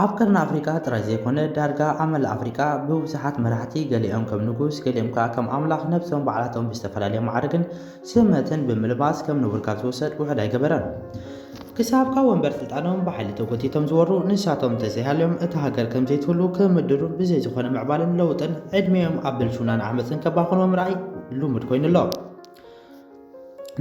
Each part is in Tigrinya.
አፍቅርና አፍሪካ ጥራይ ዘይኮነ ዳርጋ አመል አፍሪካ ብብዙሓት መራሕቲ ገሊኦም ከም ንጉስ ገሊኦም ከዓ ከም ኣምላኽ ነብሶም በዓላቶም ብዝተፈላለየ ማዕርግን ስመትን ብምልባስ ከም ንቡር ካብ ዝወሰድ ውሕድ ኣይገበረን። ክሳብ ካብ ወንበር ስልጣኖም ብሓይሊ ተጎቲቶም ዝወሩ ንሳቶም እንተዘይሃልዮም እቲ ሃገር ከም ዘይትህሉ ክምድሩ ብዘይ ዝኾነ ምዕባልን ለውጥን ዕድሜኦም ኣብ ብልሹናን ዓመፅን ከባኽኖም ራእይ ልሙድ ኮይኑ ኣሎ።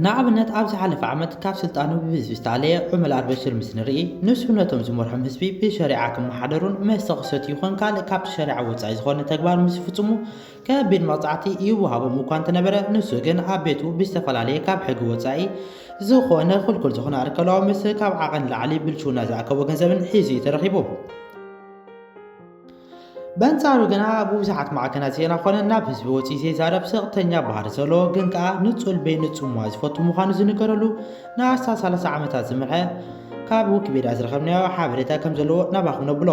ንኣብነት ኣብ ዝሓለፈ ዓመት ካብ ስልጣኑ ብህዝቢ ዝተኣለየ ዑመር አልበሽር ምስ ንርኢ ንሱ ነቶም ዝመርሖም ህዝቢ ብሸሪዓ ክመሓደሩን መስተ ክሰትዩ ይኹን ካልእ ካብቲ ሸሪዓ ወፃኢ ዝኾነ ተግባር ምስ ፍፅሙ ከቢድ መቕፃዕቲ ይወሃቦም እኳ እንተነበረ ንሱ ግን ኣብ ቤቱ ብዝተፈላለየ ካብ ሕጊ ወፃኢ ዝኾነ ኩልኩል ዝኾነ ኣርከላዊ መስተ ካብ ዓቐን ላዕሊ ብልሹና ዝኣከቦ ገንዘብን ሒዙ ተረኺቡ። በንጻሩ ግና ብብዙሓት ማዕከናት ዜና ኮነ ናብ ህዝቢ ወፂኡ ዘይዛረብ ስቕተኛ ባህሪ ዘለዎ ግን ከዓ ንጹል በይንጹም ዝፈቱ ምዃኑ ዝንገረሉ ንኣስታ 30 ዓመታት ዝምርሐ ካብ ዊኪፔድያ ዝረኸብናዮ ሓበሬታ ከም ዘለዎ ናባኽኖ ብሎ።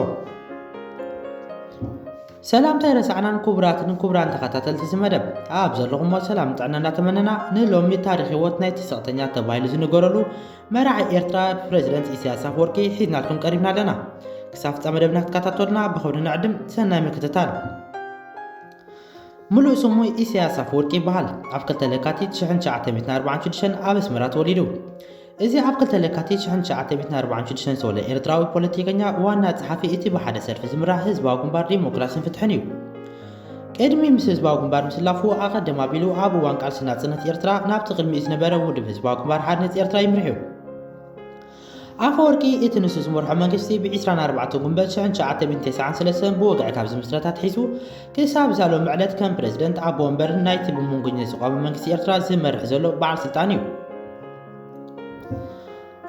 ሰላምታ ይረሳዕናን ክቡራን ተኸታተልቲ ዝመደብ ኣብ ዘለኹሞ ሰላም ጥዕና እናተመነና ንሎሚ ታሪክ ህይወት ናይቲ ስቕተኛ ተባሂሉ ዝንገረሉ መራሒ ኤርትራ ፕሬዚደንት ኢሳያስ ኣፈወርቂ ሒዝናልኩም ቀሪብና ኣለና። ክሳብ ፍጻመ መደብና ክትከታተሉና ብኸውዲ ንዕድም ሰናይ ምክትታል። ሙሉእ ስሙ ኢሳያስ ኣፈወርቂ ይበሃል። ኣብ 2 ለካቲት 1946 ኣብ ኣስመራ ተወሊዱ። እዚ ኣብ 2 ለካቲት 1946 ዝተወለደ ኤርትራዊ ፖለቲከኛ ዋና ጸሓፊ እቲ ብሓደ ሰልፊ ዝምራሕ ህዝባዊ ግንባር ዲሞክራሲን ፍትሕን እዩ። ቅድሚ ምስ ህዝባዊ ግንባር ምስላፉ ኣቐዳሚ ኣቢሉ ኣብ እዋን ቃልሲ ናጽነት ኤርትራ ናብቲ ቅድሚኡ ዝነበረ ውድብ ህዝባዊ ግንባር ሓድነት ኤርትራ ይምርሕ እዩ። ኣፈወርቂ እቲ ንሱ ዝመርሖ መንግስቲ ብ24 ጉንበት 1993 ብወግዒ ካብ ዝምስረታት ሒዙ ክሳብ ዛሎም ዕለት ከም ፕሬዚደንት ኣብ ወንበር ናይቲ ብመንጎኛ ዝቋመ መንግስቲ ኤርትራ ዝመርሕ ዘሎ በዓል ስልጣን እዩ።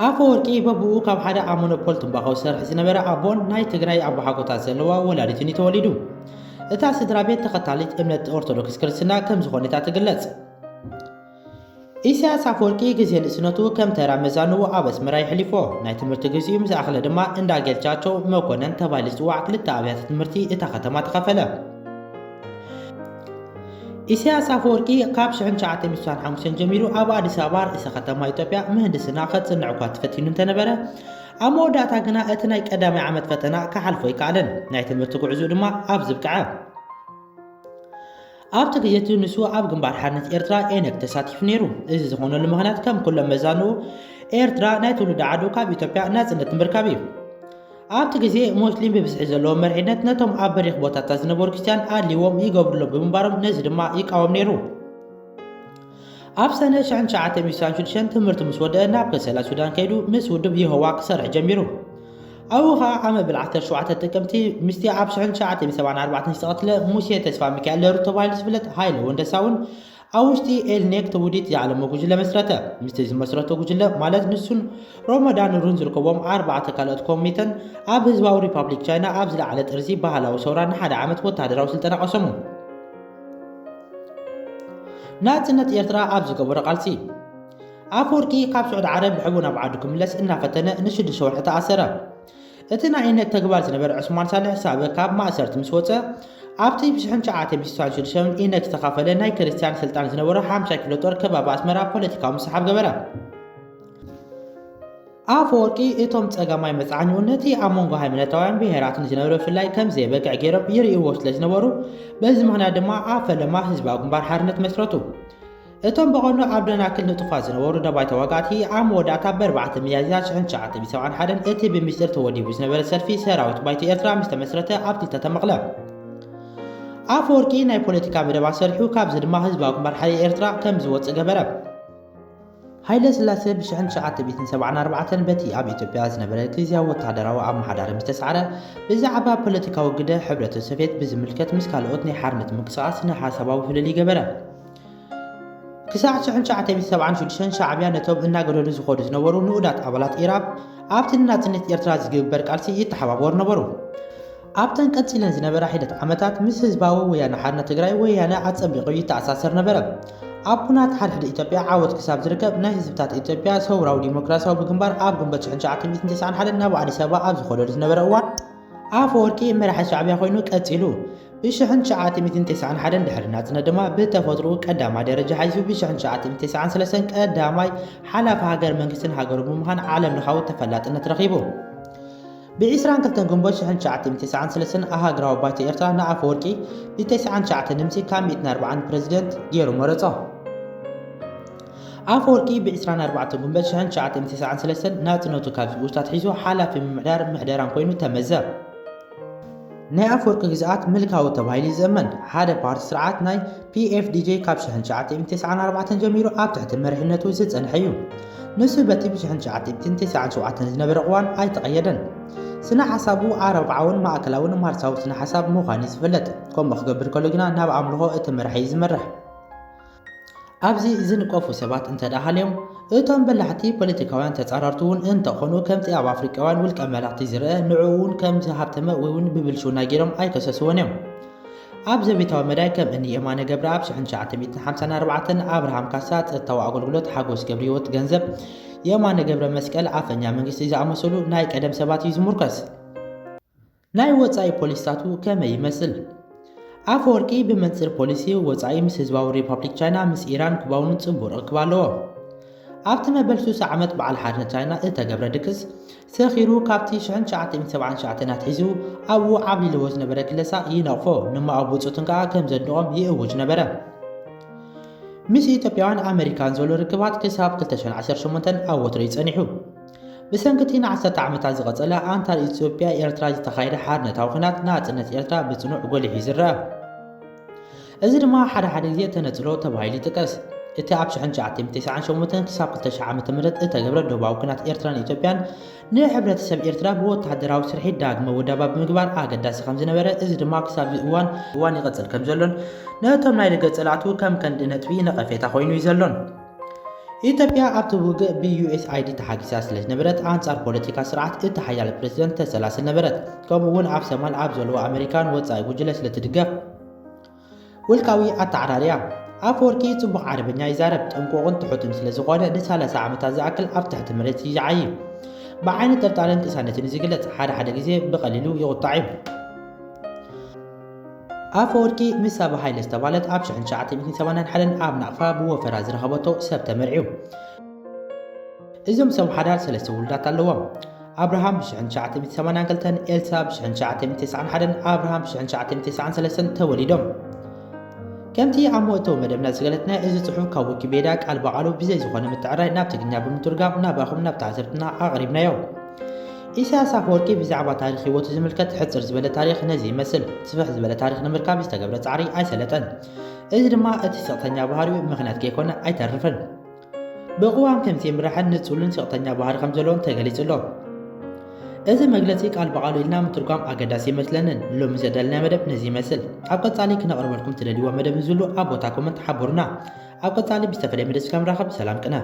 ኣፈወርቂ በብኡ ካብ ሓደ ኣብ ሞኖፖል ትንባኾ ዝሰርሕ ዝነበረ ኣቦን ናይ ትግራይ ኣቦሓጎታት ዘለዋ ወላዲትን እዩ ተወሊዱ። እታ ስድራ ቤት ተኸታሊት እምነት ኦርቶዶክስ ክርስትና ከም ዝኾነታ ትግለጽ። ኢሳያስ ኣፈወርቂ ግዜ ንእስነቱ ከም ተራ መዛንቡ ኣብ ኣስመራ ይሕሊፎ። ናይ ትምህርቲ ግዚኡ ምስ ኣኽለ ድማ እንዳ ጌታቸው መኮነን ተባሂሉ ዝፅዋዕ 2 ኣብያተ ትምህርቲ እታ ከተማ ተኸፈለ። ኢሳያስ ኣፈወርቂ ካብ 1965 ጀሚሩ ኣብ ኣዲስ ኣበባ ርእሰ ከተማ ኢትዮጵያ ምህንድስና ከጽንዕ እኳ ተፈቲኑ እንተነበረ ኣብ መወዳእታ ግና እቲ ናይ ቀዳማይ ዓመት ፈተና ክሓልፎ ይከኣለን። ናይ ትምህርቲ ጉዕዙ ድማ ኣብ ዝብቅዐ ኣብቲ ግዜቱ ንሱ ኣብ ግንባር ሓድነት ኤርትራ ኤነግ ተሳቲፉ ነይሩ። እዚ ዝኾነሉ ምኽንያት ከም ኩሎም መዛንኡ ኤርትራ ናይ ትውልዲ ዓዱ ካብ ኢትዮጵያ ናጽነት ምርካብ እዩ። ኣብቲ ግዜ ሙስሊም ብብዝሒ ዘለዎ መሪሕነት ነቶም ኣብ በሪኽ ቦታታት ዝነበሩ ክርስቲያን ኣድልይዎም ይገብሩሎም ብምንባሮም ነዚ ድማ ይቃወም ነይሩ። ኣብ ሰነ 1966 ትምህርቲ ምስ ወድአ ናብ ከሰላ ሱዳን ከይዱ ምስ ውድብ ይህዋ ክሰርሕ ጀሚሩ። ኣብኡ ከዓ ዓመ ብልዓል 17 ጥቅምቲ ምስቲ ኣብ 1974 ዝተቐትለ ሙሴ ተስፋ ሚካኤል ለሩ ተባሂሉ ዝፍለጥ ሃይለ ወንደሳውን ኣብ ውሽጢ ኤልኔግ ትውዲት ዝዓለመ ጉጅለ መስረተ። ምስቲ ዝመስረተ ጉጅለ ማለት ንሱን ሮመዳን ሩን ዝርከቦም 4 ካልኦት ኮሚተን ኣብ ህዝባዊ ሪፐብሊክ ቻይና ኣብ ዝለዓለ ጥርዚ ባህላዊ ሰውራ ንሓደ ዓመት ወታደራዊ ስልጠና ቀሰሙ። ናጽነት ኤርትራ ኣብ ዝገበሮ ቃልሲ ኣፈወርቂ ካብ ስዑድ ዓረብ ብሕቡ ናብ ዓዱ ክምለስ እናፈተነ ን6 ወርሒ ተኣሰረ። እቲ ናይ ኤነግ ተግባር ዝነበረ ዑስማን ሳልሕ ሳበ ካብ ማእሰርቲ ምስ ወፀ ኣብቲ ብ1966 ኤነግ ዝተኻፈለ ናይ ክርስቲያን ስልጣን ዝነበረ 50 ኪሎ ጦር ከባቢ ኣስመራ ፖለቲካዊ ምሰሓብ ገበረ። ኣፈወርቂ እቶም ጸጋማይ መጽዓኒኡ ነቲ ኣብ መንጎ ሃይማኖታውያን ብሄራትን ዝነበረ ብፍላይ ከም ዘይበግዕ ገይሮም ይርእይዎ ስለ ዝነበሩ በዚ ምኽንያት ድማ ኣብ ፈለማ ህዝባዊ ግንባር ሓድነት መስረቱ። እቶም በቐንዱ ኣብ ደናክል ንጡፋት ዝነበሩ ደባይ ተዋጋእቲ ኣብ መወዳእታ ብ4 ሚያዝያ 1971 እቲ ብምስጢር ተወዲቡ ዝነበረ ሰልፊ ሰራዊት ባይቲ ኤርትራ ምስ ተመስረተ ኣብ ክልተ ተመቕለ። ኣፈወርቂ ናይ ፖለቲካ መደባ ሰሪሑ ካብዚ ድማ ህዝባዊ ግንባር ሓድነት ኤርትራ ከም ዝወፅእ ገበረ። ሃይለ ስላሴ ብ1974 በቲ ኣብ ኢትዮጵያ ዝነበረ ግዝያዊ ወታደራዊ ኣመሓዳሪ ምስ ተሰዓረ ብዛዕባ ፖለቲካዊ ግደ ሕብረተሰብ ሶቪየት ብዝምልከት ምስ ካልኦት ናይ ሓርነት ምንቅስቓስ ንሓሳባዊ ፍልል ይገበረ። ክሳብ 1976 ሻዕብያ ነቶም እናገደሉ ዝኸዱ ዝነበሩ ንኡዳት ኣባላት ኢራብ ኣብቲ ናጽነት ኤርትራ ዝግበር ቃልሲ ይተሓባበሩ ነበሩ። ኣብተን ቀፂለን ዝነበራ ሒደት ዓመታት ምስ ህዝባዊ ወያነ ሓርነት ትግራይ ወያነ ኣጸቢቑ ይተኣሳሰር ነበረ። ኣብ ኩናት ሓድሕድ ኢትዮጵያ ዓወት ክሳብ ዝርከብ ናይ ህዝብታት ኢትዮጵያ ሰውራዊ ዲሞክራሲያዊ ብግንባር ኣብ ግንቦት 1991 ናብ ኣዲስ ኣበባ ኣብ ዝኸደሉ ዝነበረ እዋን ኣፈወርቂ መራሒ ሻዕብያ ኮይኑ ቀፂሉ። ብ1991 ድሕሪ ናጽነት ድማ ብተፈጥሮ ቀዳማይ ደረጃ ሓይዙ ብ1993 ቀዳማይ ሓላፊ ሃገር መንግስትን ሃገሩ ብምዃን ዓለም ለኻዊ ተፈላጥነት ረኺቡ። ب22 ግንቦት 1993 ኣሃገራዊ ባይቶ ኤርትራ ንኣፈወርቂ ብ99 ድምፂ ካብ 140 ፕረዚደንት ገይሩ መረፆ። ኣፈወርቂ ብ24 ግንቦት 1993 ናጽነቱ ካብ ዝውሽጣት ሒዙ ሓላፊ ምምሕዳር ኮይኑ ተመዘ። ናይ ኣፈወርቂ ግዝኣት ምልካዊ ተባሂሉ ይዝእመን ሓደ ፓርቲ ስርዓት ናይ PFDJ ካብ 1994 ጀሚሩ ኣብ ትሕቲ መሪሕነቱ ዝጸንሐ እዩ። ንሱ በቲ ብ1997 ዝነበረ እዋን ኣይተቐየደን። ስነ ሓሳቡ ኣረብዓውን ማእከላውን ማርሳዊ ስነ ሓሳብ ምዃኑ ዝፍለጥ ከምኡ ክገብር ከሎ ግና ናብ ኣምልኾ እቲ መራሒ ዝመርሕ። ኣብዚ ዝንቀፉ ሰባት እንተዳሃልዮም እቶም በላሕቲ ፖለቲካውያን ተጻራርቱ እውን እንተኾኑ ከምቲ ኣብ ኣፍሪቃውያን ውልቀ መላእኽቲ ዝርአ ንዕኡ እውን ከም ዝሃብተመ ወይ እውን ብብልሹና ገይሮም ኣይከሰስዎን እዮም። ኣብ ዘቤታዊ መዳይ ከም እኒ የማነ ገብረ ኣብ 1954 ኣብርሃም ካሳ ፀጥታዊ ኣገልግሎት ሓጎስ ገብረህይወት ገንዘብ የማነ ገብረ መስቀል ኣፈኛ መንግስቲ ዝኣመሰሉ ናይ ቀደም ሰባት እዩ ዝሙርከስ። ናይ ወፃኢ ፖሊስታቱ ከመይ ይመስል? ኣፈወርቂ ብመንፅር ፖሊሲ ወፃኢ ምስ ህዝባዊ ሪፐብሊክ ቻይና ምስ ኢራን ኩባውን ጽቡቕ ርክብ ኣለዎ። ኣብቲ መበል 30 ዓመት በዓል ሓድነት ቻይና እተገብረ ድግስ ሰኺሩ ካብቲ 1979 ኣትሒዙ ኣብኡ ዓብሊልዎ ዝነበረ ክለሳ ይነቕፎ ንማኣብ ውፅቱን ከዓ ከም ዘድንቖም ይእውጅ ነበረ። ምስ ኢትዮጵያውያን ኣሜሪካን ዘሎ ርክባት ክሳብ 2018 ኣብ ወትሮ ይጸኒሑ። ብሰንኪቲ ን10 ዓመታት ዝቐጸለ ኣንታር ኢትዮጵያ ኤርትራ ዝተኻየደ ሓድነታዊ ኩናት ናጽነት ኤርትራ ብጽኑዕ ጐሊሑ ይዝርአ። እዚ ድማ ሓደ ግዜ ተነጽሎ ተባሂሉ ይጥቀስ። እቲ ኣብ 1998 ክሳብ 2000 ዓ.ም እተገብረ ደቡባዊ ኩናት ኤርትራን ኢትዮጵያን ንሕብረተሰብ ኤርትራ ብወተሃደራዊ ስርሒት ዳግመ ውደባ ብምግባር ኣገዳሲ ከም ዝነበረ እዚ ድማ ክሳብ እዋን ይቐጽል ከም ዘሎን ነቶም ናይ ደገ ጸላእቱ ከም ቀንዲ ነጥቢ ነቐፌታ ኮይኑ እዩ ዘሎን። ኢትዮጵያ ኣብቲ ውግእ ብUSAID ተሓጊሳ ስለ ዝነበረት ኣንጻር ፖለቲካ ስርዓት እቲ ሓያል ፕረዚደንት ተሰላስል ነበረት። ከምኡውን ኣብ ሰማል ኣብ ዘለዎ ኣሜሪካን ወፃኢ ጉጅለ ስለ ትድገፍ ውልቃዊ ኣተዓራርያ ኣፈወርቂ ጽቡቕ ዓረበኛ ይዛረብ ጥንቁቕን ትሑትን ስለ ዝኾነ ን30 ዓመታት ዝኣክል ኣብ ትሕቲ መሬት ይዓዪ። ብዓይነት ጠርጣርን ቅሳነትን ዝግለጽ ሓደ ግዜ ብቐሊሉ ይቑጣዕ እዩ። ኣፈወርቂ ምስ ሳባ ሃይለ ዝተባለት ኣብ 1981 ኣብ ናቕፋ ብወፈራ ዝረኸበቶ ሰብ ተመርዒዩ። እዞም ሰብ ሓዳር 3 ውሉዳት ኣለዎም። ኣብርሃም ብ1982 ኤልሳ ብ1991 ኣብርሃም ብ1993 ተወሊዶም። ከምቲ ኣብ መእተዊ መደብና ዝገለጥና እዚ ጽሑፍ ካብ ዊኪፔድያ ቃል በቃሉ ብዘይ ዝኾነ ምትዕራይ ናብ ትግርኛ ብምትርጓም ናባኹም ናብ ተዓዘብትና ኣቕሪብናዮ። ኢሳያስ ኣፈወርቂ ብዛዕባ ታሪክ ህይወቱ ዝምልከት ሕፅር ዝበለ ታሪክ ነዚ ይመስል። ስፍሕ ዝበለ ታሪክ ንምርካብ ዝተገብረ ፃዕሪ ኣይሰለጠን። እዚ ድማ እቲ ስቕተኛ ባህሪኡ ምኽንያት ከይኮነ ኣይተርፍን። ብቕዋም ከምቲ የምራሕን ንጹልን ስቕተኛ ባህሪ ከም ዘለዎን ተገሊጹ ኣሎ። እዚ መግለጺ ቃል በቃሉ ኢልና ምትርጓም ኣገዳሲ ይመስለንን። ሎሚ ዘዳልና መደብ ነዚ ይመስል። ኣብ ቀጻሊ ክነቕርበልኩም ትደልይዎ መደብ ዝህሉ ኣብ ቦታ ኮመንት ሓበሩና። ኣብ ቀጻሊ ብዝተፈለየ መደብ ከም ንራኸብ ሰላም ቅነ